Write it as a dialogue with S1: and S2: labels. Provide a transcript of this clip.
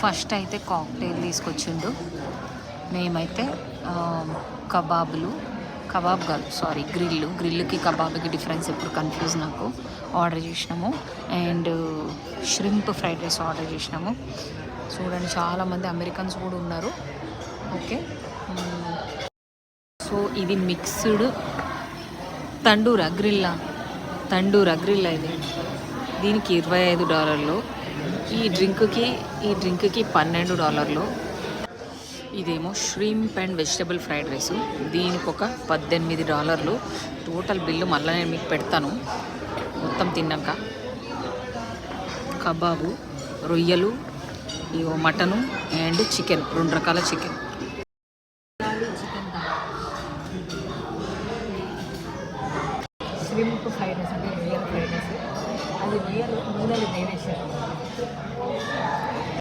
S1: First అయితే cocktail తీసుకొచ్చిండు. మేమైతే కబాబులు, కబాబ్ కాదు సారీ గ్రిల్కి కబాబ్కి డిఫరెన్స్ ఎప్పుడు కన్ఫ్యూజ్ నాకు. ఆర్డర్ చేసినాము. And shrimp fried rice order చేసినాము. చూడండి చాలామంది అమెరికన్స్ కూడా ఉన్నారు. ఓకే, సో ఇది మిక్స్డ్ తండూరా గ్రిల్ ఇది. దీనికి $25. ఈ డ్రింక్కి $12. ఇదేమో shrimp and vegetable fried rice, దీనికి ఒక $18. టోటల్ బిల్లు మళ్ళీ నేను మీకు పెడతాను మొత్తం తిన్నాక. కబాబు, రొయ్యలు, మటను అండ్ చికెన్, 2 రకాల చికెన్.